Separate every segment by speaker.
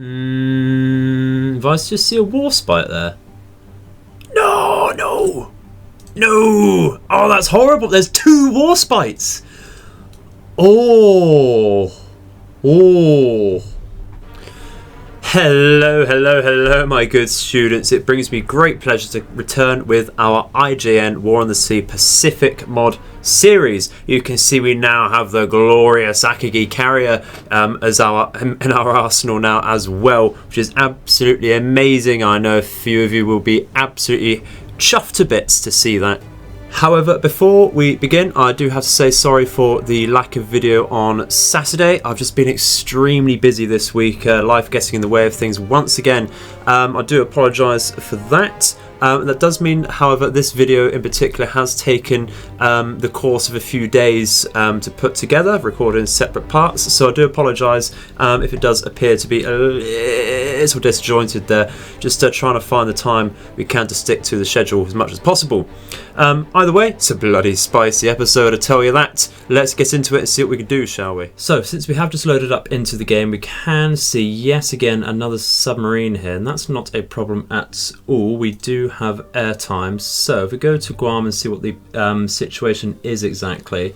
Speaker 1: If I just see a warspite there. No, no, no! Oh, that's horrible. There's 2 warspites. Oh, oh. Hello, hello, hello, my good students. It brings me great pleasure to return with our IJN War on the Sea Pacific mod series. You can see we now have the glorious Akagi carrier as in our arsenal now as well, which is absolutely amazing. I know a few of you will be absolutely chuffed to bits to see that. However, before we begin, I do have to say sorry for the lack of video on Saturday. I've just been extremely busy this week, life getting in the way of things once again. I do apologise for that. That does mean, however, this video in particular has taken the course of a few days to put together, recorded in separate parts. So I do apologise if it does appear to be a little disjointed there. Just trying to find the time we can to stick to the schedule as much as possible. Either way, it's a bloody spicy episode, I tell you that. Let's get into it and see what we can do, shall we? So, since we have just loaded up into the game, we can see yet again another submarine here, and that's not a problem at all. We do have airtime, so if we go to Guam and see what the situation is exactly,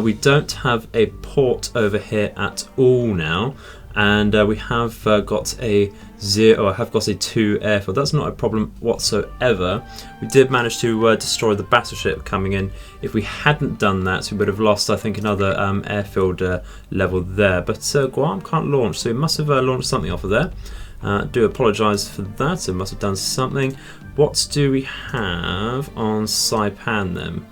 Speaker 1: we don't have a port over here at all now, and we have got a 2 airfield. That's not a problem whatsoever. We did manage to destroy the battleship coming in. If we hadn't done that, we would have lost, I think, another airfield level there. But Guam can't launch, so we must have launched something off of there. Do apologise for that. It must have done something. What do we have on Saipan then?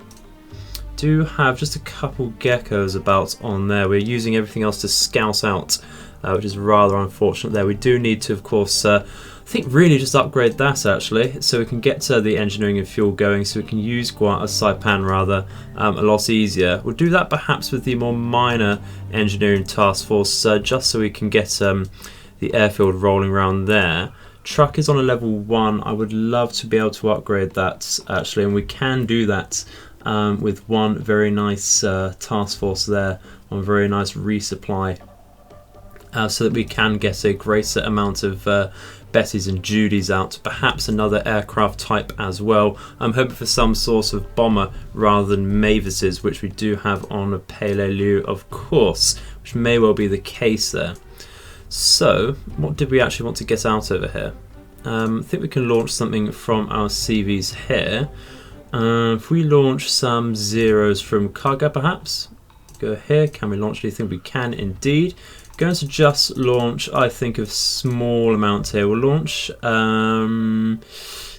Speaker 1: Do have just a couple geckos about on there. We're using everything else to scout out, which is rather unfortunate there. We do need to, of course, I think really just upgrade that actually, so we can get the engineering and fuel going, so we can use Saipan rather a lot easier. We'll do that perhaps with the more minor engineering task force, just so we can get the airfield rolling around there. Truck is on a level 1. I would love to be able to upgrade that actually, and we can do that with one very nice task force there, one very nice resupply, so that we can get a greater amount of Bettys and Judys out, perhaps another aircraft type as well. I'm hoping for some sort of bomber rather than Mavises, which we do have on a Pele Liu, of course, which may well be the case there. So, what did we actually want to get out over here? I think we can launch something from our CVs here. If we launch some zeros from Kaga, perhaps? Go here. Can we launch anything? We can indeed. Going to just launch, I think, a small amount here. We'll launch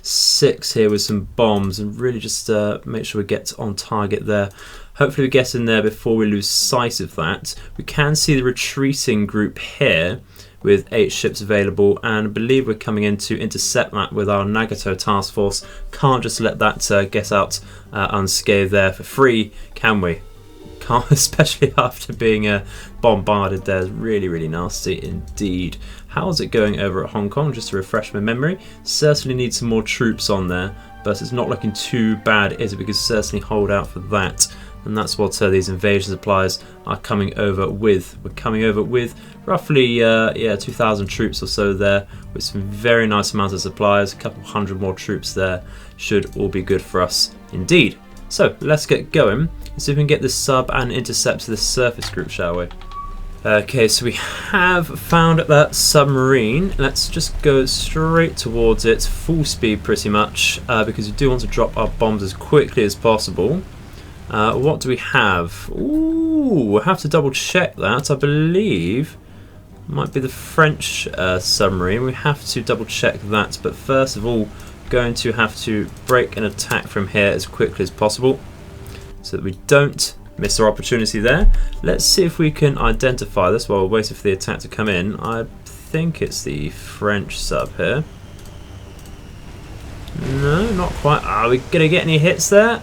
Speaker 1: 6 here with some bombs and really just make sure we get on target there. Hopefully we get in there before we lose sight of that. We can see the retreating group here with 8 ships available, and I believe we're coming in to intercept that with our Nagato task force. Can't just let that get out unscathed there for free, can we? Can't, especially after being bombarded there. Really, really nasty indeed. How's it going over at Hong Kong? Just to refresh my memory, certainly need some more troops on there, but it's not looking too bad, is it? We could certainly hold out for that. And that's what these invasion supplies are coming over with. We're coming over with roughly 2,000 troops or so there, with some very nice amounts of supplies. A couple hundred more troops there should all be good for us indeed. So let's get going and see if we can get this sub and intercept this surface group, shall we? Okay, so we have found that submarine. Let's just go straight towards it, full speed pretty much, because we do want to drop our bombs as quickly as possible. What do we have? Ooh, we'll have to double check that. I believe it might be the French submarine. We have to double check that, but first of all, going to have to break an attack from here as quickly as possible so that we don't miss our opportunity there. Let's see if we can identify this while we're waiting for the attack to come in. I think it's the French sub here. No, not quite. Are we going to get any hits there?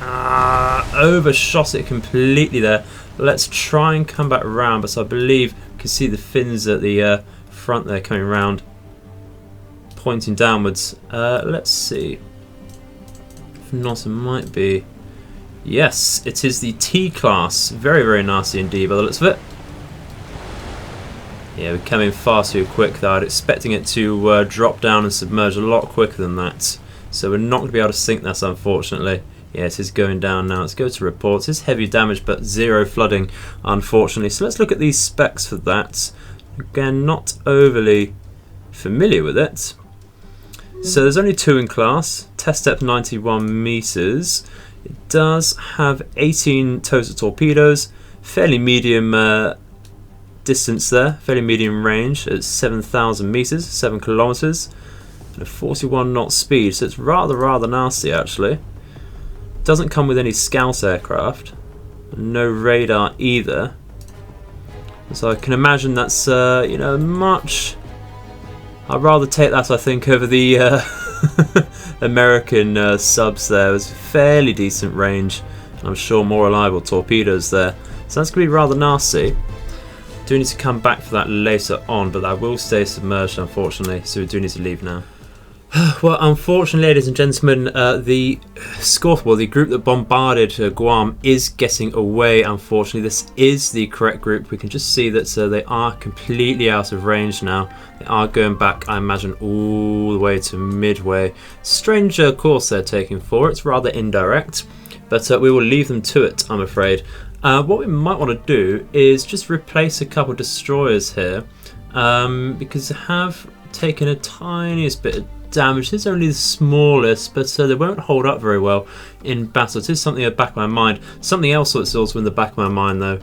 Speaker 1: Overshot it completely there. Let's try and come back around, but I believe you can see the fins at the front there coming around, pointing downwards. Let's see. If not, it might be. Yes, it is the T class. Very, very nasty indeed by the looks of it. Yeah, we're coming far too quick though. I'm expecting it to drop down and submerge a lot quicker than that. So we're not going to be able to sink this, unfortunately. Yeah, it is going down now. Let's go to reports. It's heavy damage, but 0 flooding, unfortunately. So let's look at these specs for that. Again, not overly familiar with it. So there's only 2 in class. Test depth 91 meters. It does have 18 total torpedoes. Fairly medium distance there. Fairly medium range at 7,000 meters, 7 kilometers. And a 41 knot speed. So it's rather nasty, actually. Doesn't come with any scout aircraft, no radar either. So I can imagine that's you know, much. I'd rather take that, I think, over the American subs. There was fairly decent range, and I'm sure more reliable torpedoes there. So that's going to be rather nasty. Do need to come back for that later on, but that will stay submerged, unfortunately. So we do need to leave now. Well, unfortunately, ladies and gentlemen, the group that bombarded Guam is getting away, unfortunately. This is the correct group. We can just see that they are completely out of range now. They are going back, I imagine, all the way to Midway. Strange course they're taking for. It's rather indirect, but we will leave them to it, I'm afraid. What we might want to do is just replace a couple of destroyers here, because they have taken a tiniest bit of damage. It's only the smallest, but they won't hold up very well in battle. It is something in the back of my mind. Something else that's also in the back of my mind, though,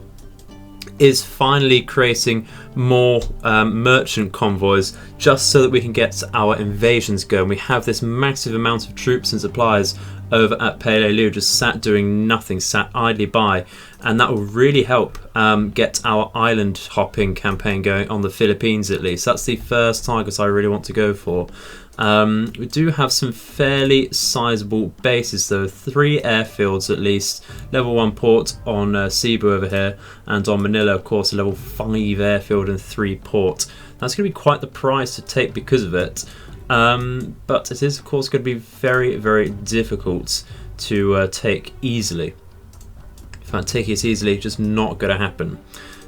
Speaker 1: is finally creating more merchant convoys, just so that we can get our invasions going. We have this massive amount of troops and supplies over at Peleliu, just sat doing nothing, sat idly by, and that will really help get our island hopping campaign going on the Philippines, at least. That's the first target I really want to go for. We do have some fairly sizable bases though, 3 airfields at least, level 1 port on Cebu over here, and on Manila of course a level 5 airfield and 3 port. That's going to be quite the price to take because of it, but it is of course going to be very difficult to take easily. In fact, taking it easily just not going to happen.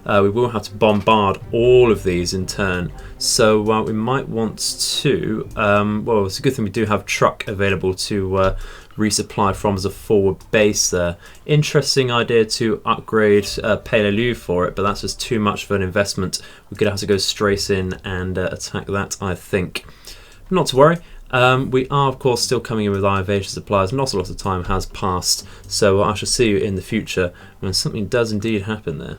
Speaker 1: We will have to bombard all of these in turn, so we might want to, well, it's a good thing we do have truck available to resupply from as a forward base there. Interesting idea to upgrade Peleliu for it, but that's just too much of an investment. We're going to have to go straight in and attack that, I think. Not to worry. We are of course still coming in with our invasion supplies. Not a lot of time has passed, so I shall see you in the future when something does indeed happen there.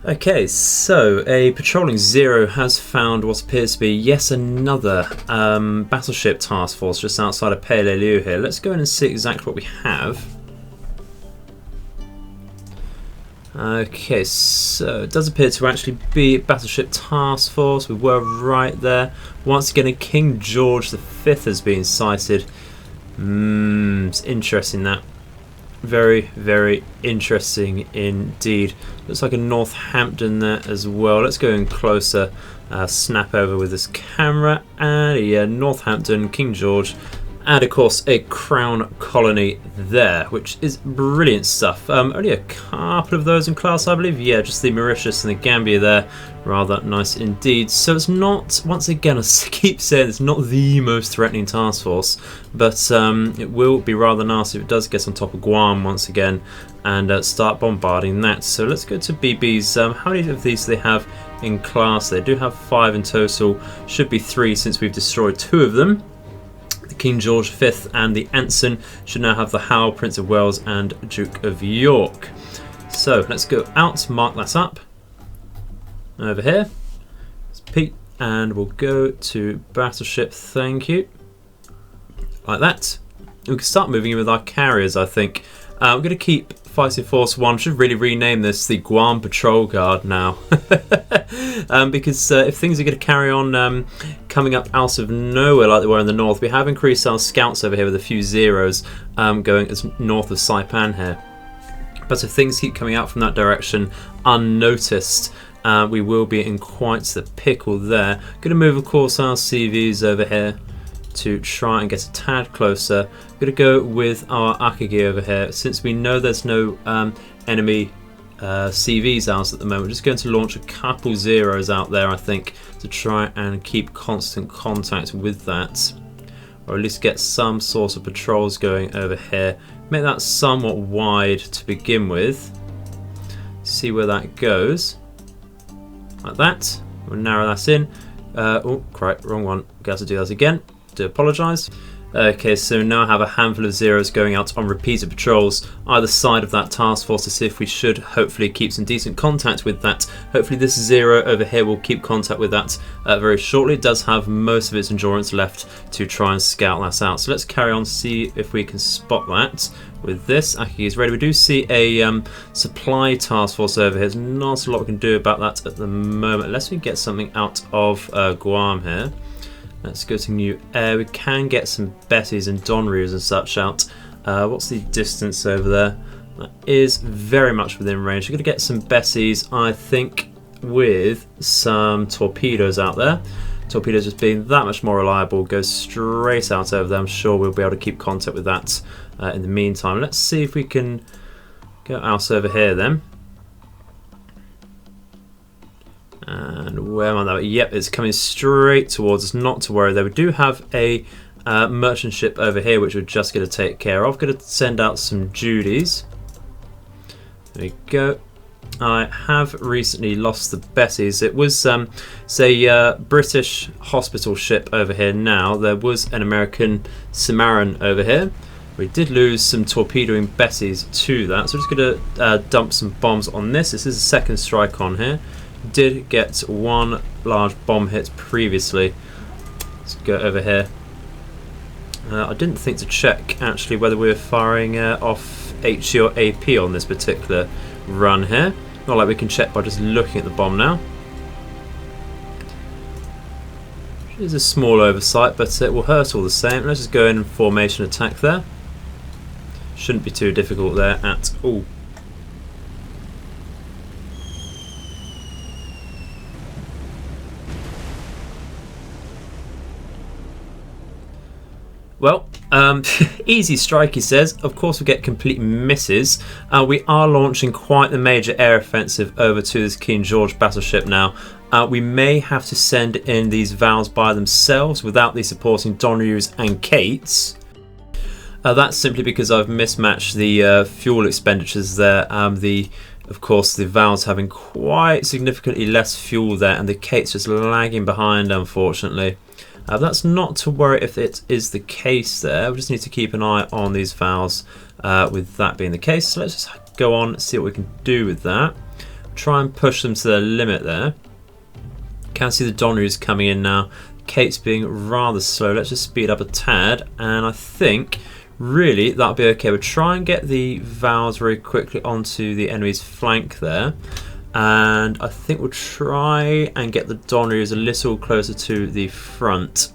Speaker 1: Okay, so a patrolling 0 has found what appears to be yet another battleship task force just outside of Peleliu here. Let's go in and see exactly what we have. Okay, so it does appear to actually be a battleship task force. We were right there. Once again, a King George V has been sighted. It's interesting that. Very interesting indeed. Looks like a Northampton there as well. Let's go in closer, snap over with this camera, and yeah, Northampton, King George, and of course a Crown colony there, which is brilliant stuff. Only a couple of those in class, I believe. Yeah, just the Mauritius and the Gambia there. Rather nice indeed. So it's not, once again, I keep saying it's not the most threatening task force, but it will be rather nasty if it does get on top of Guam once again and start bombarding that. So let's go to BBs. How many of these do they have in class? They do have 5 in total. Should be 3 since we've destroyed 2 of them. The King George V and the Anson should now have the Howell, Prince of Wales and Duke of York. So let's go out, mark that up. Over here, let's peek, and we'll go to battleship, thank you, like that. We can start moving in with our carriers, I think. We're going to keep Fighting Force 1, should really rename this the Guam Patrol Guard now, because if things are going to carry on coming up out of nowhere like they were in the north, we have increased our scouts over here with a few zeros going as north of Saipan here. But if things keep coming out from that direction unnoticed, we will be in quite the pickle there. Going to move, of course, our CVs over here to try and get a tad closer. Going to go with our Akagi over here, since we know there's no enemy CVs out at the moment. We're just going to launch a couple zeros out there, I think, to try and keep constant contact with that, or at least get some sort of patrols going over here. Make that somewhat wide to begin with. See where that goes. Like that. We'll narrow that in. Oh, correct, wrong one. Got to do that again. Do apologise. Okay, so now I have a handful of zeros going out on repeated patrols either side of that task force to see if we should hopefully keep some decent contact with that. Hopefully this zero over here will keep contact with that very shortly. It does have most of its endurance left to try and scout that out. So let's carry on, see if we can spot that with this. Aki is ready. We do see a supply task force over here. There's not a lot we can do about that at the moment unless we get something out of Guam here. Let's go to new air. We can get some Betties and Donryus and such out. What's the distance over there? That is very much within range. We're going to get some Betties, I think, with some torpedoes out there. Torpedoes just being that much more reliable. Goes straight out over there. I'm sure we'll be able to keep contact with that in the meantime. Let's see if we can go out over here then. And where am I? Yep, it's coming straight towards us. Not to worry though. We do have a merchant ship over here which we're just going to take care of. Going to send out some Judies. There we go. I have recently lost the Betties. It was a British hospital ship over here now. There was an American Submarine over here. We did lose some torpedoing Betties to that. So we're just going to dump some bombs on this. This is a second strike on here. Did get one large bomb hit previously. Let's go over here. I didn't think to check actually whether we were firing off HE or AP on this particular run here. Not like we can check by just looking at the bomb now. It is a small oversight, but it will hurt all the same. Let's just go in and formation attack there. Shouldn't be too difficult there at all. Well, easy strike, he says. Of course we get complete misses. We are launching quite the major air offensive over to this King George battleship now. We may have to send in these Vals by themselves without the supporting Donryus and Kates. That's simply because I've mismatched the fuel expenditures there. Of course, the Vals having quite significantly less fuel there, and the Kates just lagging behind, unfortunately. That's not to worry if it is the case there. We just need to keep an eye on these Vals with that being the case. So let's just go on and see what we can do with that. Try and push them to their limit there. Can see the Donryus coming in now. Kate's being rather slow. Let's just speed up a tad, and I think really that'll be okay. We'll try and get the Vals very quickly onto the enemy's flank there. And I think we'll try and get the Donryus a little closer to the front,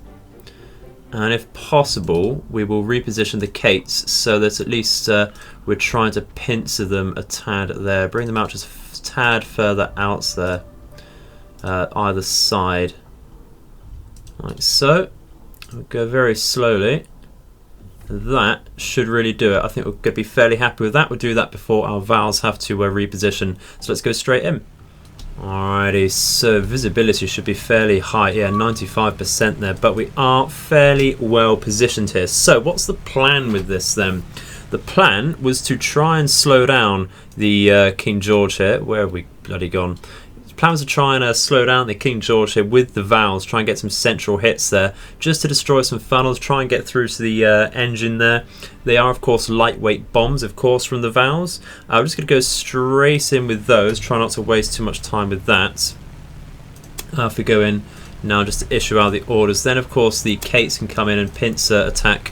Speaker 1: and if possible we will reposition the Kates so that at least we're trying to pincer them a tad there, bring them out just a tad further out there, either side like so. We'll go very slowly. That should really do it. I think we're going to be fairly happy with that. We'll do that before our Vals have to reposition. So let's go straight in. Alrighty, so visibility should be fairly high. Yeah, 95% there, but we are fairly well positioned here. So what's the plan with this then? The plan was to try and slow down the King George here. Where have we bloody gone? Plan was to try and slow down the King George here with the Vals, try and get some central hits there, just to destroy some funnels, try and get through to the engine there. They are, of course, lightweight bombs, of course, from the Vals. I'm just going to go straight in with those, try not to waste too much time with that. If we go in now just to issue out the orders, then, of course, the Kates can come in and pincer attack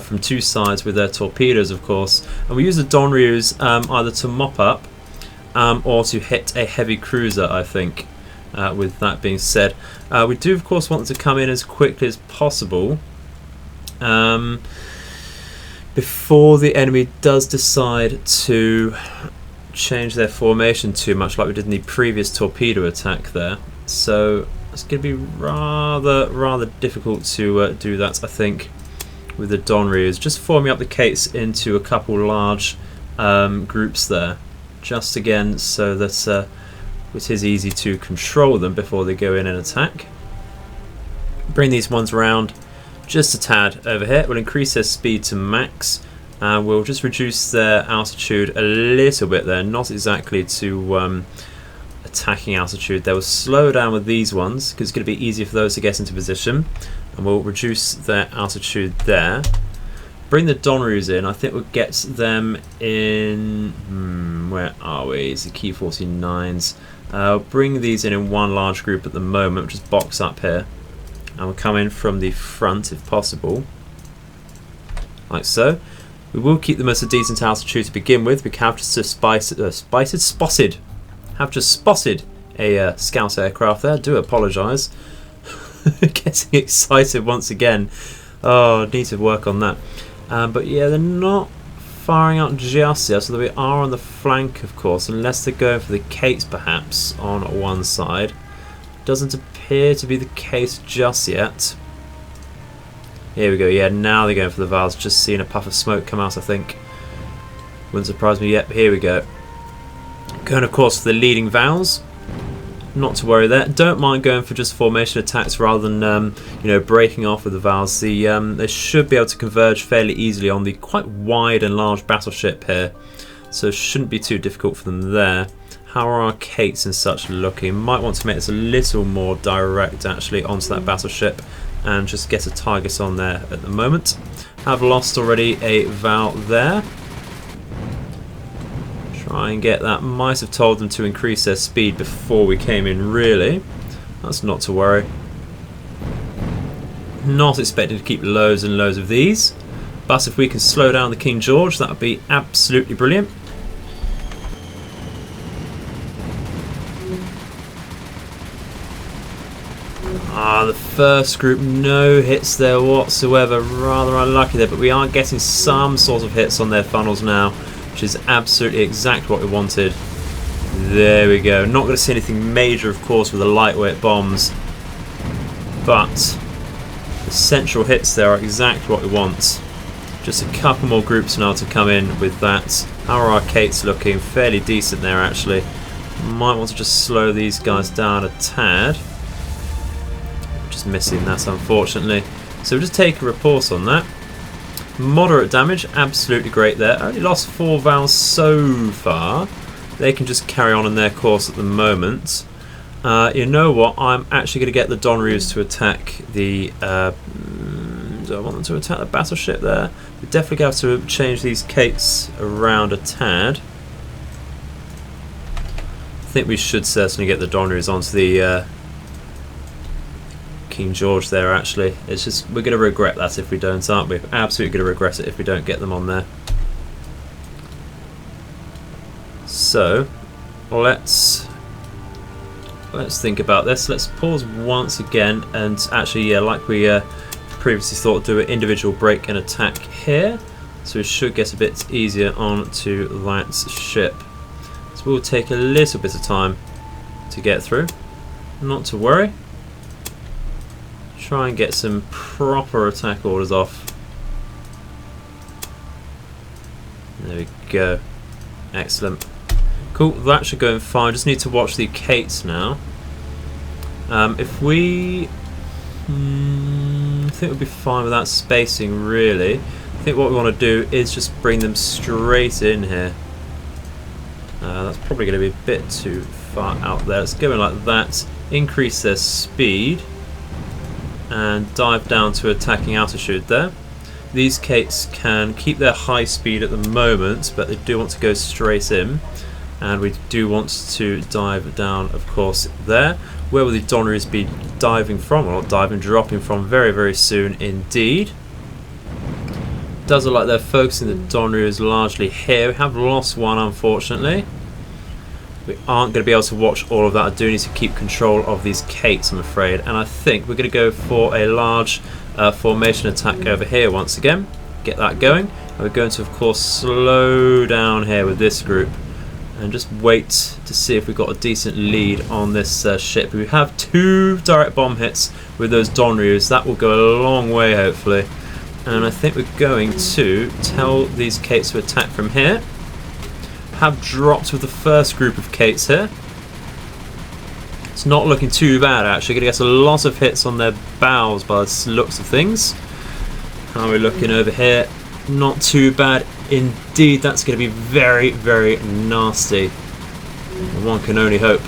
Speaker 1: from two sides with their torpedoes, of course. And we use the Donryus either to mop up, or to hit a heavy cruiser, I think, with that being said. We do, of course, want them to come in as quickly as possible before the enemy does decide to change their formation too much, like we did in the previous torpedo attack there. So it's going to be rather difficult to do that, I think, with the Donryus. Just forming up the Kates into a couple large groups there. just again so that it is easy to control them before they go in and attack. Bring these ones around just a tad over here. We'll increase their speed to max, and we'll just reduce their altitude a little bit there, not exactly to attacking altitude. They will slow down with these ones because it's going to be easier for those to get into position, and we'll reduce their altitude there. Bring the Donneroos in. I think we'll get them in... where are we? It's the Key 49s. Bring these in one large group at the moment, which is box up here. And we'll come in from the front if possible. Like so. We will keep them at a decent altitude to begin with. We have just spotted a scout aircraft there. I do apologise. Getting excited once again. Oh, I need to work on that. But yeah, they're not firing out just yet, so we are on the flank, of course, unless they're going for the Kates perhaps on one side. Doesn't appear to be the case just yet. Here we go, yeah, now they're going for the Vals. Just seeing a puff of smoke come out, I think. Wouldn't surprise me yet, but here we go. Going, of course, for the leading Vals. Not to worry there. Don't mind going for just formation attacks rather than breaking off with the Vals. They should be able to converge fairly easily on the quite wide and large battleship here, so it shouldn't be too difficult for them there. How are our Kates and such looking? Might want to make this a little more direct actually onto that battleship and just get a target on there at the moment. Have lost already a Val there. Try and get that. Might have told them to increase their speed before we came in, really. That's not to worry. Not expecting to keep loads and loads of these, but if we can slow down the King George, that would be absolutely brilliant. The first group, no hits there whatsoever. Rather unlucky there, but we are getting some sort of hits on their funnels now, which is absolutely exactly what we wanted. There we go. Not going to see anything major, of course, with the lightweight bombs, but the central hits there are exactly what we want. Just a couple more groups now to come in with that. How are our Kates looking? Fairly decent there, actually. Might want to just slow these guys down a tad. Just missing that, unfortunately. So we'll just take a report on that. Moderate damage, absolutely great there. Only lost 4 Vals so far. They can just carry on in their course at the moment. You know what? I'm actually going to get the Donneroos to attack the... do I want them to attack the battleship there? We definitely have to change these Kates around a tad. I think we should certainly get the Donneroos onto the King George there, actually. It's just, we're going to regret that if we don't, aren't we? We're absolutely going to regret it if we don't get them on there. So, let's think about this. Let's pause once again and actually, yeah, like we previously thought, do an individual break and attack here. So we should get a bit easier onto that ship. So we'll take a little bit of time to get through. Not to worry. Try and get some proper attack orders off. There we go. Excellent. Cool, that should go in fine. Just need to watch the Kates now. If we... I think we'll be fine with that spacing, really. I think what we want to do is just bring them straight in here. That's probably going to be a bit too far out there. Let's go in like that. Increase their speed. And dive down to attacking altitude there. These Kates can keep their high speed at the moment, but they do want to go straight in. And we do want to dive down, of course, there. Where will the Donneroos be diving from? Well, not diving, dropping from very, very soon indeed. Does look like they're focusing the Donneroos largely here. We have lost one, unfortunately. We aren't going to be able to watch all of that. I do need to keep control of these Kates, I'm afraid. And I think we're going to go for a large formation attack over here once again. Get that going. And we're going to, of course, slow down here with this group. And just wait to see if we've got a decent lead on this ship. We have 2 direct bomb hits with those Donneroos. That will go a long way, hopefully. And I think we're going to tell these Kates to attack from here. have dropped with the first group of Kates here. It's not looking too bad actually. Going to get a lot of hits on their bows by the looks of things. How are we looking over here? Not too bad indeed. That's going to be very, very nasty. One can only hope.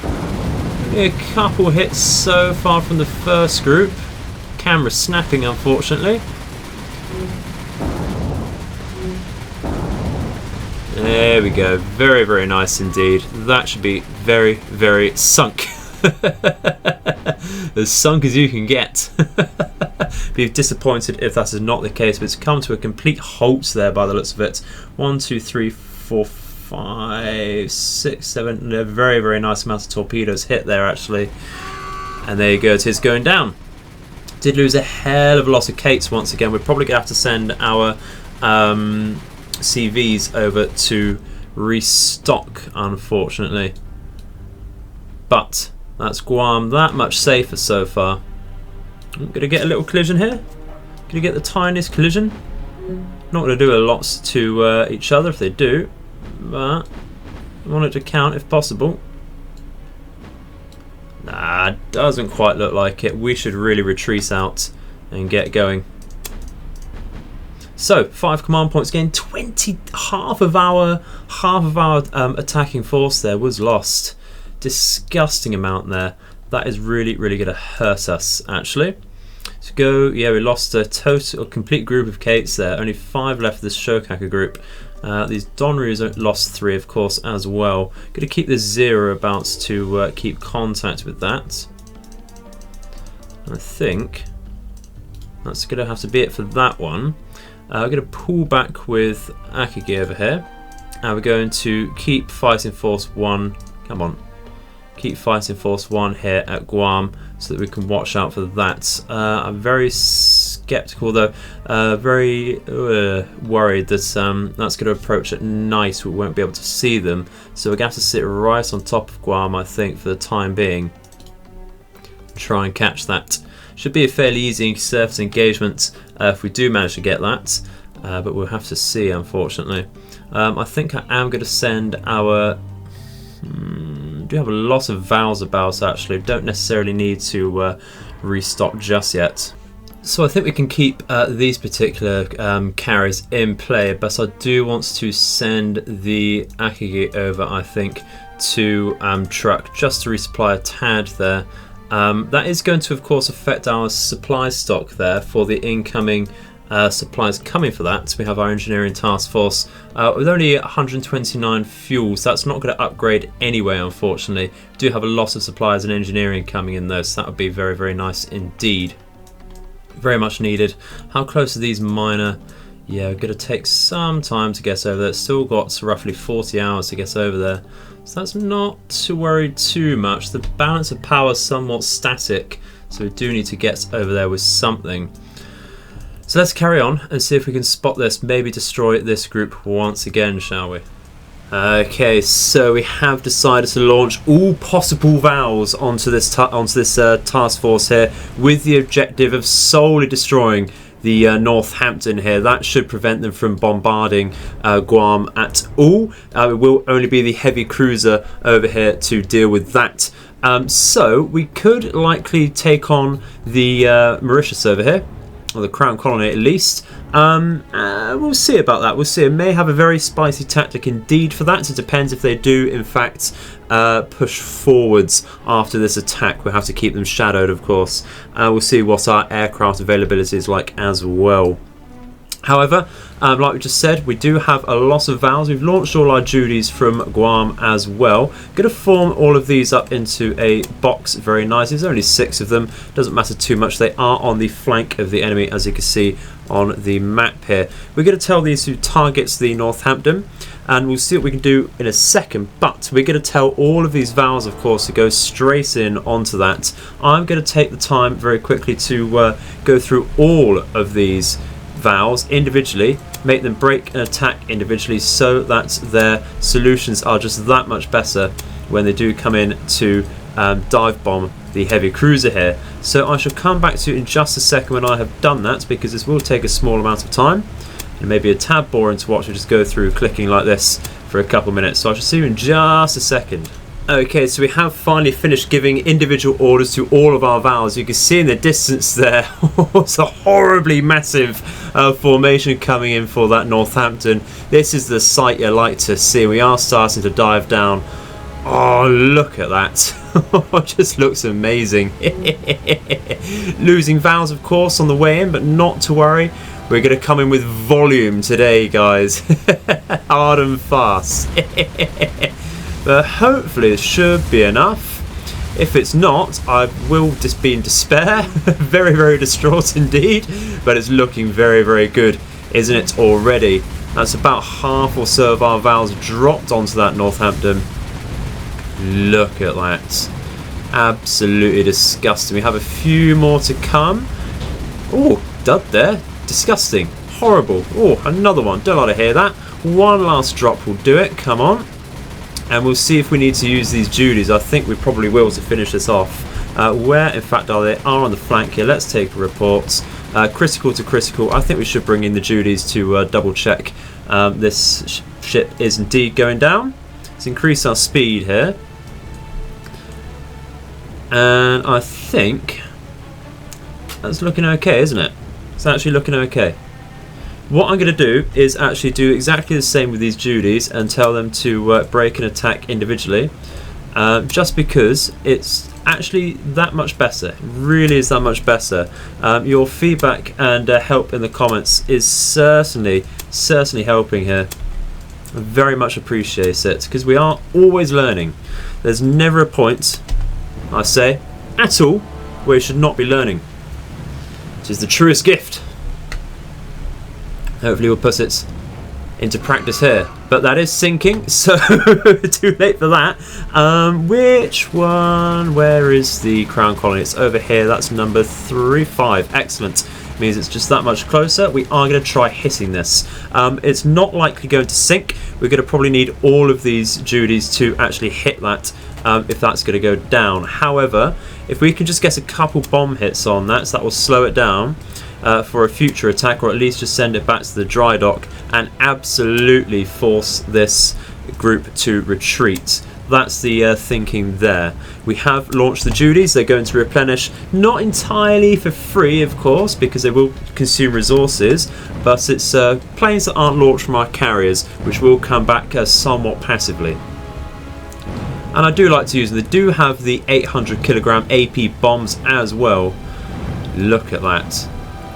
Speaker 1: A couple hits so far from the first group. Camera snapping unfortunately. There we go. Very, very nice indeed. That should be very, very sunk. As sunk as you can get. Be disappointed if that is not the case, but it's come to a complete halt there by the looks of it. 1, 2, 3, 4, 5, 6, 7. A very, very nice amount of torpedoes hit there actually. And there you go, it is going down. Did lose a hell of a lot of Kates once again. We're probably going to have to send our CVs over to restock, unfortunately. But that's Guam that much safer so far. I'm going to get a little collision here. Going to get the tiniest collision. Not going to do a lot to each other if they do, but I want it to count if possible. Nah, doesn't quite look like it. We should really retreat out and get going. So 5 command points again. 20, half of our attacking force there was lost. Disgusting amount there. That is really, really going to hurt us actually. So go, yeah, we lost a complete group of Kates there. Only 5 left of this Shokaku group. These Donryus lost 3 of course as well. Going to keep the 0 abouts to keep contact with that. I think that's going to have to be it for that one. We're going to pull back with Akagi over here. And we're going to keep fighting force 1. Come on. Keep fighting force 1 here at Guam so that we can watch out for that. I'm very skeptical though, very worried that that's going to approach at night. We won't be able to see them, so we're going to have to sit right on top of Guam I think for the time being. Try and catch that. Should be a fairly easy surface engagement if we do manage to get that, but we'll have to see unfortunately. I think I am going to send our do have a lot of vowels about actually. Don't necessarily need to restock just yet. So I think we can keep these particular carriers in play, but I do want to send the Akagi over I think to truck just to resupply a tad there. That is going to of course affect our supply stock there for the incoming supplies coming for that. We have our engineering task force with only 129 fuels. That's not going to upgrade anyway unfortunately. We do have a lot of supplies and engineering coming in though, so that would be very, very nice indeed. Very much needed. How close are these minor? Yeah, we're going to take some time to get over there. It's still got roughly 40 hours to get over there, so that's not to worry too much. The balance of power is somewhat static, so we do need to get over there with something. So let's carry on and see if we can spot this, maybe destroy this group once again, shall we? Okay, so we have decided to launch all possible vowels onto this task force here with the objective of solely destroying the Northampton here. That should prevent them from bombarding Guam at all. It will only be the heavy cruiser over here to deal with that. So we could likely take on the Mauritius over here, or the Crown Colony at least. We'll see about that. We'll see. It may have a very spicy tactic indeed for that. It depends if they do in fact push forwards after this attack. We'll have to keep them shadowed of course. We'll see what our aircraft availability is like as well. However, like we just said, we do have a lot of vowels. We've launched all our Judies from Guam as well. Going to form all of these up into a box very nice. There's only 6 of them. Doesn't matter too much. They are on the flank of the enemy, as you can see on the map here. We're going to tell these who targets the Northampton, and we'll see what we can do in a second. But we're going to tell all of these vowels, of course, to go straight in onto that. I'm going to take the time very quickly to go through all of these vowels individually, make them break and attack individually so that their solutions are just that much better when they do come in to dive bomb the heavy cruiser here. So I shall come back to you in just a second when I have done that, because this will take a small amount of time and maybe a tad boring to watch. We just go through clicking like this for a couple minutes, so I shall see you in just a second. Okay, so we have finally finished giving individual orders to all of our valves. You can see in the distance there, it's a horribly massive formation coming in for that Northampton. This is the sight you like to see. We are starting to dive down. Oh, look at that. It just looks amazing. Losing valves, of course, on the way in, but not to worry. We're going to come in with volume today, guys. Hard and fast. But hopefully this should be enough. If it's not, I will just be in despair. Very, very distraught indeed. But it's looking very, very good, isn't it, already? That's about half or so of our valves dropped onto that Northampton. Look at that. Absolutely disgusting. We have a few more to come. Oh, dud there. Disgusting. Horrible. Oh, another one. Don't like to hear that. One last drop will do it. Come on. And we'll see if we need to use these Judies. I think we probably will to finish this off. Where, in fact, are they? Are on the flank here. Let's take reports. Critical to critical. I think we should bring in the Judies to double check this ship is indeed going down. Let's increase our speed here. And I think that's looking okay, isn't it? It's actually looking okay. What I'm going to do is actually do exactly the same with these Judies and tell them to break and attack individually, just because it's actually that much better. It really is that much better. Your feedback and help in the comments is certainly helping here. I very much appreciate it, because we are always learning. There's never a point, I say, at all, where you should not be learning. Which is the truest gift. Hopefully we'll put it into practice here. But that is sinking, so too late for that. Which one? Where is the Crown Colony? It's over here. That's number 35. Excellent. Means it's just that much closer. We are going to try hitting this. It's not likely going to sink. We're going to probably need all of these Judies to actually hit that, if that's going to go down. However, if we can just get a couple bomb hits on that, so that will slow it down for a future attack, or at least just send it back to the dry dock and absolutely force this group to retreat. That's the thinking there. We have launched the Judies. They're going to replenish, not entirely for free, of course, because they will consume resources, but it's planes that aren't launched from our carriers, which will come back somewhat passively. And I do like to use them. They do have the 800 kilogram AP bombs as well. Look at that.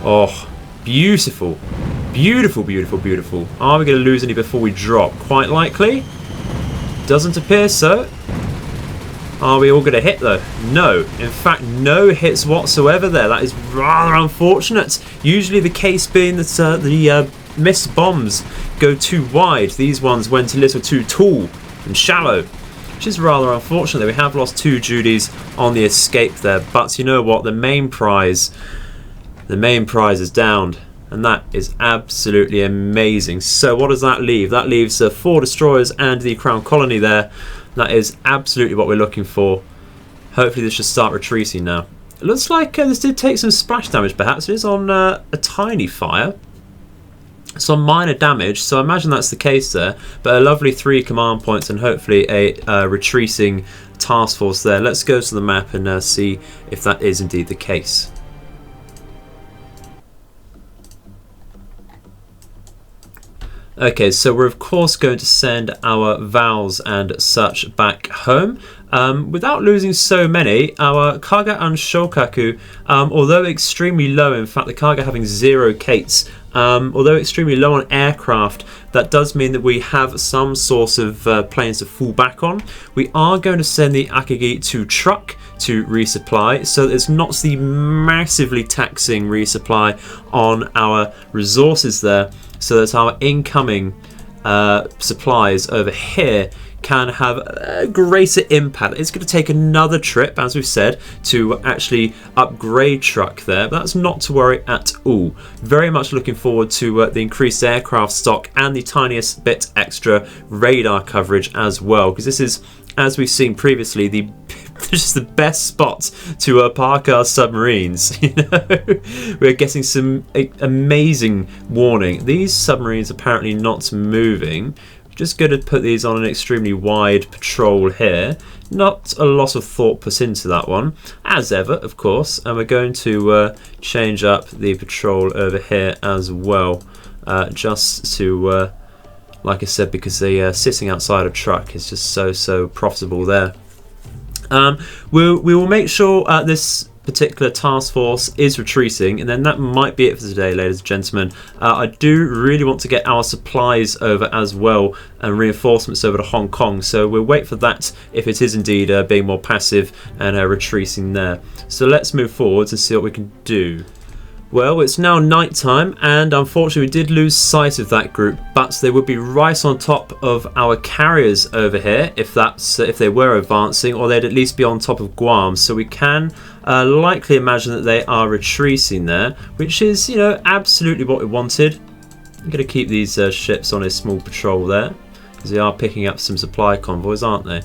Speaker 1: Oh, beautiful. Beautiful, beautiful, beautiful. Are we going to lose any before we drop? Quite likely. Doesn't appear so. Are we all going to hit though? No. In fact, no hits whatsoever there. That is rather unfortunate. Usually the case being that the missed bombs go too wide. These ones went a little too tall and shallow, which is rather unfortunate. We have lost two Judies on the escape there. But you know what? The main prize is downed. And that is absolutely amazing. So what does that leave? That leaves 4 destroyers and the Crown Colony there. That is absolutely what we're looking for. Hopefully this should start retreating now. It looks like this did take some splash damage perhaps. It is on a tiny fire. It's on minor damage, so I imagine that's the case there. But a lovely 3 command points and hopefully a retreating task force there. Let's go to the map and see if that is indeed the case. Okay, so we're of course going to send our Vals and such back home. Without losing so many, our Kaga and Shokaku, although extremely low, in fact the Kaga having 0 Kates, although extremely low on aircraft, that does mean that we have some source of planes to fall back on. We are going to send the Akagi to truck to resupply, so it's not the massively taxing resupply on our resources there, so that our incoming supplies over here can have a greater impact. It's going to take another trip, as we've said, to actually upgrade truck there, but that's not to worry at all. Very much looking forward to the increased aircraft stock and the tiniest bit extra radar coverage as well, because this is, as we've seen previously, just the best spot to park our submarines. You know, we're getting some amazing warning. These submarines apparently not moving, Just going to put these on an extremely wide patrol here. Not a lot of thought put into that one, as ever, of course. And we're going to change up the patrol over here as well, just to, like I said, because the sitting outside a truck is just so profitable there. We will make sure this particular task force is retreating, and then that might be it for today, ladies and gentlemen. I do really want to get our supplies over as well and reinforcements over to Hong Kong, so we'll wait for that if it is indeed being more passive and retreating there. So let's move forwards and see what we can do. Well, it's now night time, and unfortunately we did lose sight of that group, but they would be right on top of our carriers over here if they were advancing, or they'd at least be on top of Guam. So we can likely imagine that they are retreating there, which is, you know, absolutely what we wanted. I'm going to keep these ships on a small patrol there, because they are picking up some supply convoys, aren't they?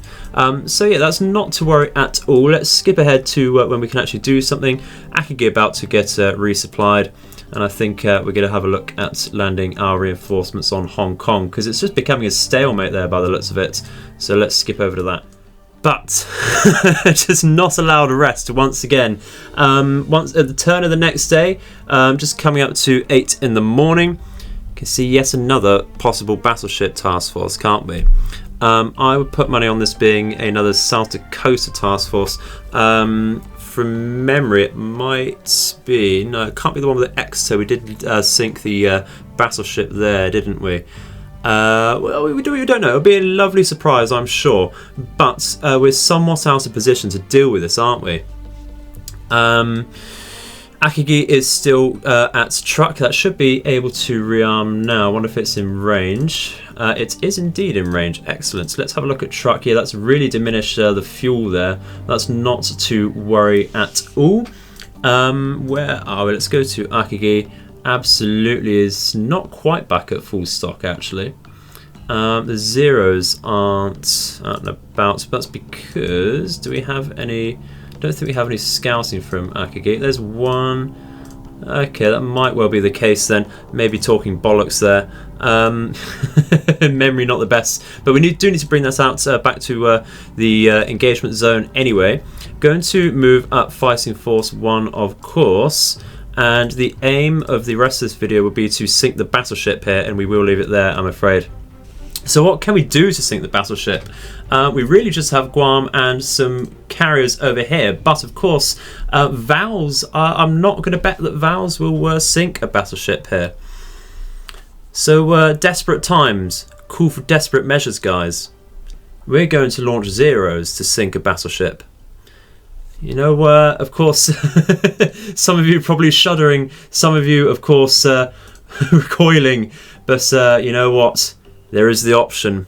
Speaker 1: So yeah, that's not to worry at all. Let's skip ahead to when we can actually do something. Akagi about to get resupplied, and I think we're going to have a look at landing our reinforcements on Hong Kong, because it's just becoming a stalemate there by the looks of it. So let's skip over to that. But just not allowed a rest once again. Once at the turn of the next day, just coming up to 8 in the morning. Can see yet another possible battleship task force, can't we? I would put money on this being another South Dakota task force. From memory, it might be... No, it can't be the one with the Exeter. We did sink the battleship there, didn't we? Well, we don't know. It'll be a lovely surprise, I'm sure. But we're somewhat out of position to deal with this, aren't we? Akagi is still at truck. That should be able to rearm now. I wonder if it's in range. It is indeed in range. Excellent. So let's have a look at truck. Yeah, that's really diminished the fuel there. That's not to worry at all. Where are we? Let's go to Akagi. Absolutely is not quite back at full stock, actually. The zeros aren't out and about. So that's because... Do we have any... I don't think we have any scouting from Akagi. There's one. Okay, that might well be the case then. Maybe talking bollocks there. Memory not the best, but we do need to bring that out back to the engagement zone anyway. Going to move up Fighting Force 1, of course, and the aim of the rest of this video will be to sink the battleship here, and we will leave it there, I'm afraid. So what can we do to sink the battleship? We really just have Guam and some carriers over here, but of course Vals, I'm not going to bet that Vals will sink a battleship here. So desperate times call for desperate measures, guys. We're going to launch zeros to sink a battleship. You know, of course, some of you probably shuddering, some of you, of course, recoiling, but you know what? There is the option.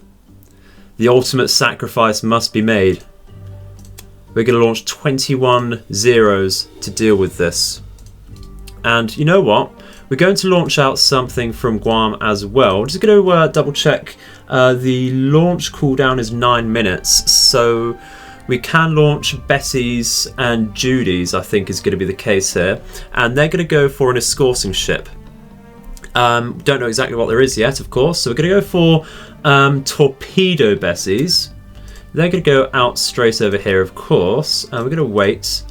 Speaker 1: The ultimate sacrifice must be made. We're going to launch 21 zeros to deal with this. And you know what? We're going to launch out something from Guam as well. Just going to double check. The launch cooldown is 9 minutes. So we can launch Betty's and Judy's, I think is going to be the case here. And they're going to go for an escorting ship. Don't know exactly what there is yet, of course. So we're going to go for torpedo Bessies. They're going to go out straight over here, of course. And we're going to wait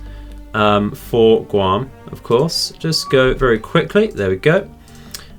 Speaker 1: for Guam, of course. Just go very quickly. There we go.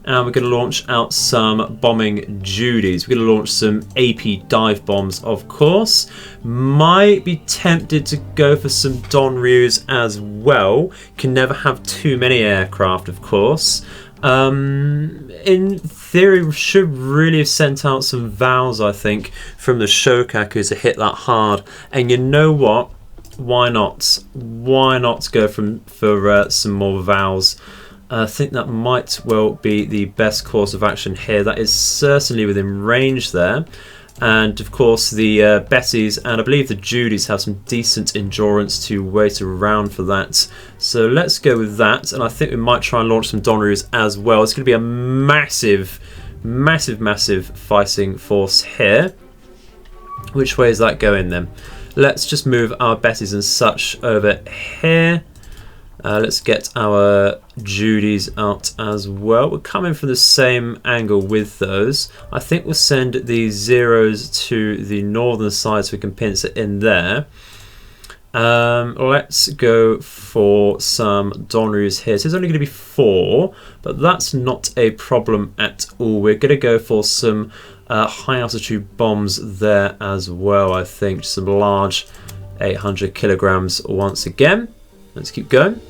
Speaker 1: And we're going to launch out some bombing Judies. We're going to launch some AP dive bombs, of course. Might be tempted to go for some Donryus as well. Can never have too many aircraft, of course. In theory, we should really have sent out some Vals, I think, from the Shokaku to hit that hard. And you know what? Why not? Why not go for some more Vals? I think that might well be the best course of action here. That is certainly within range there. And of course the Bettys and I believe the Judys have some decent endurance to wait around for that. So let's go with that, and I think we might try and launch some Donryus as well. It's going to be a massive fighting force here. Which way is that going then? Let's just move our Bettys and such over here. Let's get our Judies out as well. We're coming from the same angle with those. I think we'll send the Zeros to the northern side so we can pincer in there. Let's go for some Donrus here. So there's only going to be 4, but that's not a problem at all. We're going to go for some high altitude bombs there as well, I think. Some large 800 kilograms once again. Let's keep going.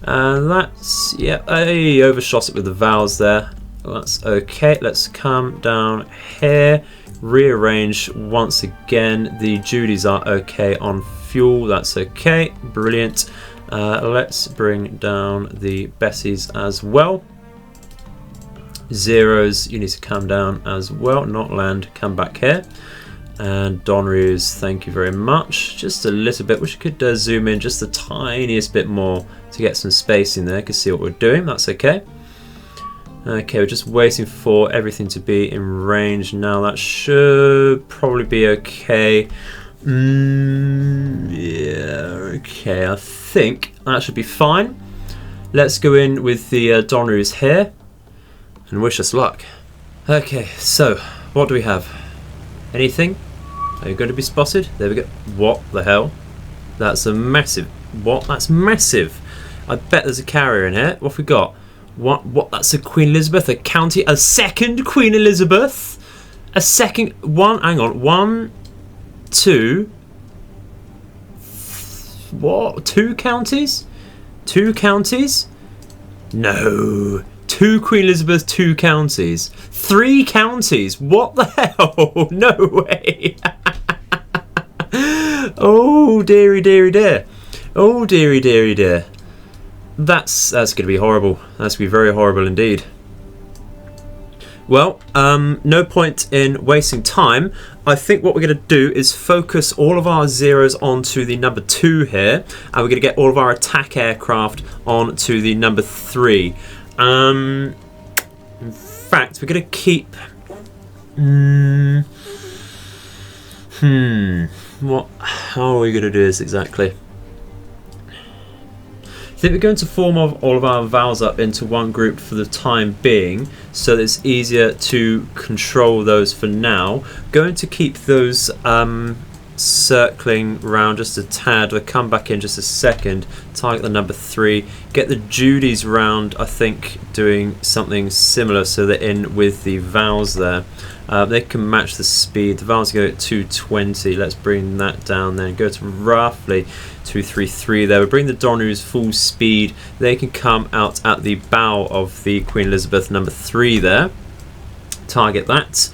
Speaker 1: And that's, yeah, I overshot it with the valves there. That's okay. Let's come down here. Rearrange once again. The Judies are okay on fuel. That's okay. Brilliant. Let's bring down the Bessies as well. Zeros, you need to come down as well. Not land. Come back here. And Donrus, thank you very much. Just a little bit. Wish I could zoom in just the tiniest bit more to get some space in there. You can see what we're doing. That's okay. Okay, we're just waiting for everything to be in range now. That should probably be okay. Yeah, okay. I think that should be fine. Let's go in with the Donrus here and wish us luck. Okay, so what do we have? Anything? Are you going to be spotted? There we go. What the hell? That's a massive... What? That's massive. I bet there's a carrier in here. What have we got? What? That's a Queen Elizabeth, a county, a second Queen Elizabeth, a second one. Hang on, 1, 2. What? 2 counties? 2 counties? No. 2 Queen Elizabeth, 2 counties, 3 counties. What the hell? No way. Oh dearie, dearie, dear. Oh dearie, dearie, dear. That's going to be horrible. That's going to be very horrible indeed. Well, no point in wasting time. I think what we're going to do is focus all of our Zeros onto the number 2 here, and we're going to get all of our attack aircraft onto the number 3. In fact, we're going to keep... How are we going to do this exactly? I think we're going to form all of our vowels up into one group for the time being, so that it's easier to control those for now. Going to keep those circling round just a tad. We'll come back in just a second, target the number 3, get the Judies round, I think doing something similar so they're in with the vowels there. They can match the speed. The vowels go at 220. Let's bring that down then. Go to roughly 233 there. We bring the Donrus full speed. They can come out at the bow of the Queen Elizabeth number 3 there. Target that.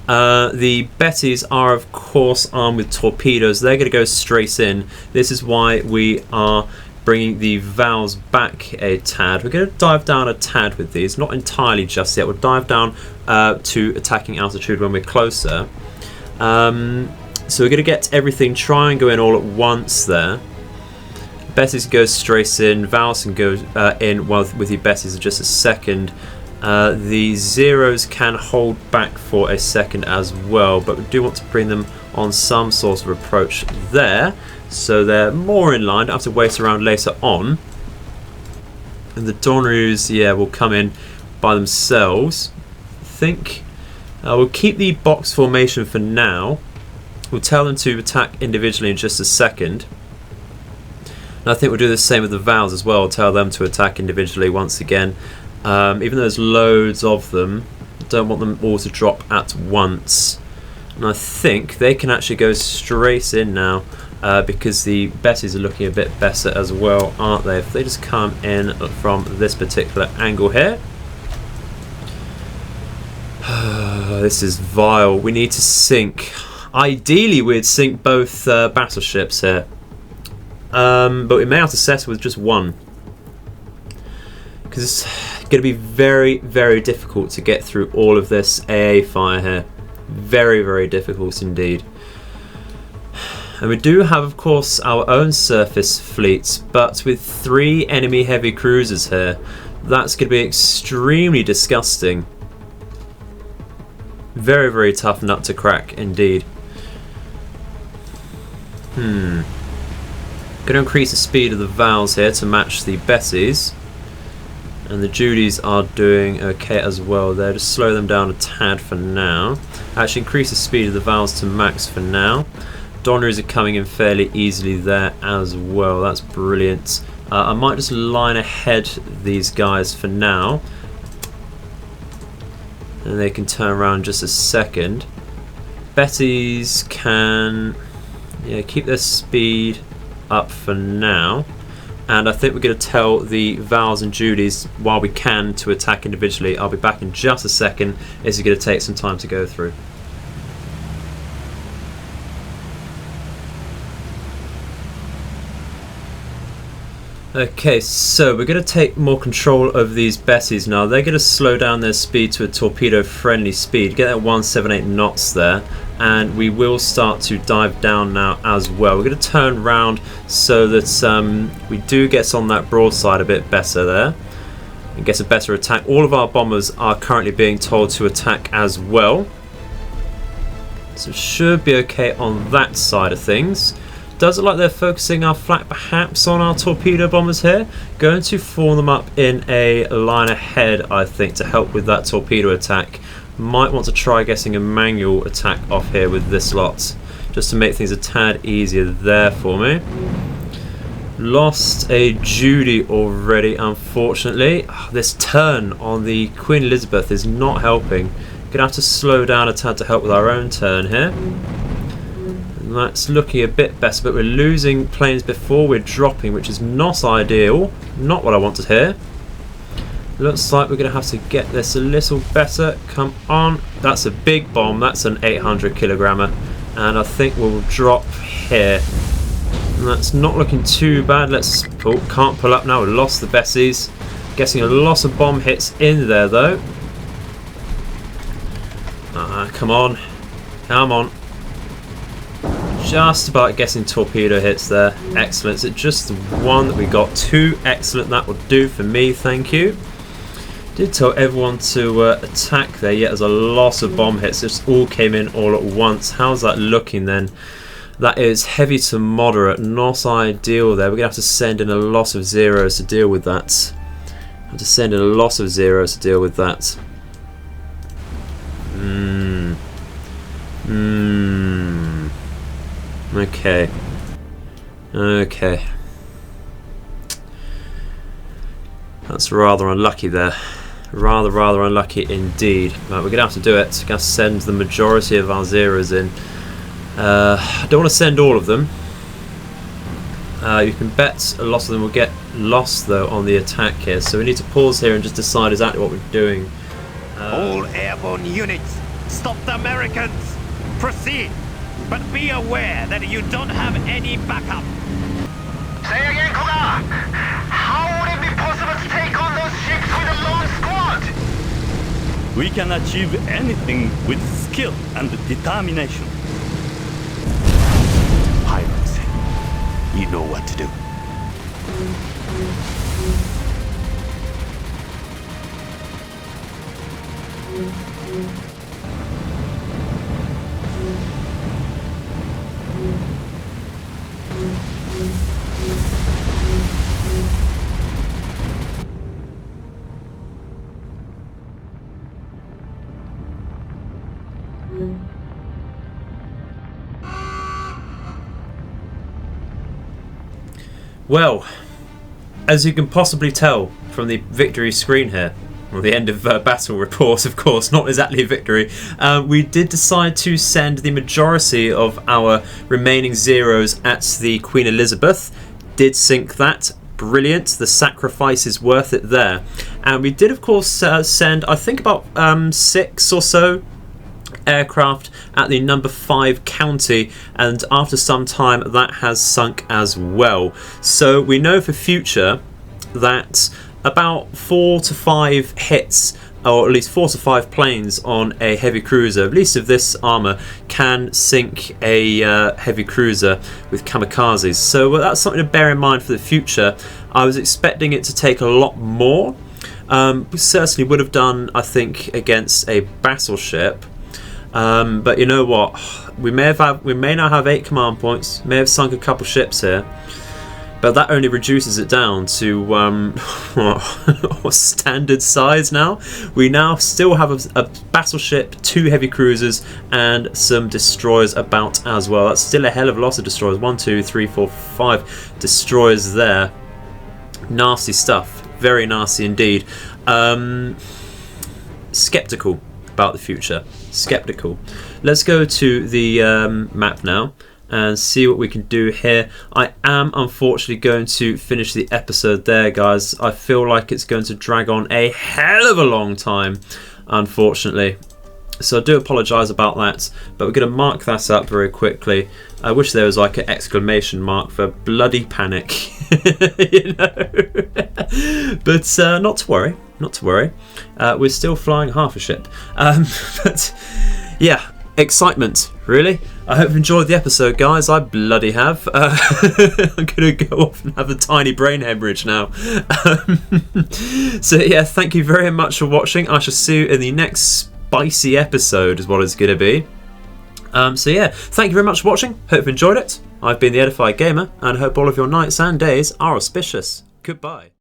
Speaker 1: The Bettys are of course armed with torpedoes. They're going to go straight in. This is why we are bringing the vowels back a tad. We're going to dive down a tad with these, not entirely just yet. We'll dive down to attacking altitude when we're closer. So we're going to get everything, try and go in all at once there. Bettys goes straight in, vowels can go in with the Bettys in just a second. The Zeros can hold back for a second as well, but we do want to bring them on some sort of approach there, so they're more in line. Don't have to wait around later on. And the Donrus, yeah, will come in by themselves. I think we'll keep the box formation for now. We'll tell them to attack individually in just a second. And I think we'll do the same with the vowels as well. Tell them to attack individually once again. Even though there's loads of them, don't want them all to drop at once. And I think they can actually go straight in now because the Bettys are looking a bit better as well, aren't they? If they just come in from this particular angle here. This is vile. We need to sink. Ideally, we'd sink both battleships here. But we may have to settle with just one. Because it's going to be very, very difficult to get through all of this AA fire here. Very, very difficult indeed. And we do have, of course, our own surface fleets, but with 3 enemy heavy cruisers here, that's going to be extremely disgusting. Very, very tough nut to crack indeed. Going to increase the speed of the Vals here to match the Bessies. And the Judys are doing okay as well there. Just slow them down a tad for now. Actually increase the speed of the Vals to max for now. Donneries are coming in fairly easily there as well. That's brilliant. I might just line ahead these guys for now. And they can turn around just a second. Betties can keep their speed up for now. And I think we're going to tell the Vals and Judys while we can to attack individually. I'll be back in just a second. This is going to take some time to go through. Okay, so we're going to take more control of these Bessies now. They're going to slow down their speed to a torpedo-friendly speed. Get that 178 knots there. And we will start to dive down now as well. We're going to turn round so that we do get on that broadside a bit better there. And get a better attack. All of our bombers are currently being told to attack as well. So it should be okay on that side of things. Does it look like they're focusing our flak perhaps on our torpedo bombers here? Going to form them up in a line ahead, I think, to help with that torpedo attack. Might want to try getting a manual attack off here with this lot, just to make things a tad easier there for me. Lost a Judy already, unfortunately. This turn on the Queen Elizabeth is not helping. Gonna have to slow down a tad to help with our own turn here. That's looking a bit better, but we're losing planes before we're dropping, which is not ideal. Not what I want to hear. Looks like we're going to have to get this a little better. Come on. That's a big bomb. That's an 800 kilogrammer. And I think we'll drop here. And that's not looking too bad. Let's... Oh, can't pull up now. We lost the Bessies. Getting a lot of bomb hits in there, though. Come on. Come on. Just about getting torpedo hits there. Excellent. Is it just the one that we got? Two. Excellent. That will do for me. Thank you. Did tell everyone to attack there, yet there's a lot of bomb hits. Just all came in all at once. How's that looking then? That is heavy to moderate. Not ideal there. We're going to have to send in a lot of zeros to deal with that. Have to send in a lot of zeros to deal with that. Okay. Okay. That's rather unlucky there. Rather unlucky indeed. Right, we're going to have to do it. We're going to send the majority of our zeros in. I don't want to send all of them. You can bet a lot of them will get lost though on the attack here. So we need to pause here and just decide exactly what we're doing.
Speaker 2: All airborne units, stop the Americans! Proceed! But be aware that you don't have any backup.
Speaker 3: Say again, Koga! How would it be possible to take on those ships with a lone squad?
Speaker 4: We can achieve anything with skill and determination.
Speaker 2: Pilots, you know what to do.
Speaker 1: Well, as you can possibly tell from the victory screen here, well, the end of battle report, of course, not exactly a victory, we did decide to send the majority of our remaining zeros at the Queen Elizabeth. Did sink that. Brilliant. The sacrifice is worth it there. And we did, of course, send, I think, about 6 or so aircraft at the number 5 county, and after some time that has sunk as well. So we know for future that about 4 to 5 hits, or at least 4 to 5 planes on a heavy cruiser, at least of this armour, can sink a heavy cruiser with kamikazes. So that's something to bear in mind for the future. I was expecting it to take a lot more. We certainly would have done, I think, against a battleship. But you know what? We may now have 8 command points. May have sunk a couple ships here. but that only reduces it down to standard size now. We now still have a battleship, 2 heavy cruisers, and some destroyers about as well. That's still a hell of a lot of destroyers. 1, 2, 3, 4, 5 destroyers there. Nasty stuff. Very nasty indeed. Skeptical about the future. Skeptical. Let's go to the map now and see what we can do here. I am unfortunately going to finish the episode there, guys. I feel like it's going to drag on a hell of a long time, unfortunately. So I do apologise about that, but we're going to mark that up very quickly. I wish there was like an exclamation mark for bloody panic, you know. But not to worry, not to worry. We're still flying half a ship. But yeah, excitement, really. I hope you enjoyed the episode, guys. I bloody have. I'm going to go off and have a tiny brain hemorrhage now. So yeah, thank you very much for watching. I shall see you in the next spicy episode is what it's going to be. So yeah, thank you very much for watching. Hope you enjoyed it. I've been the Edified Gamer, and I hope all of your nights and days are auspicious. Goodbye.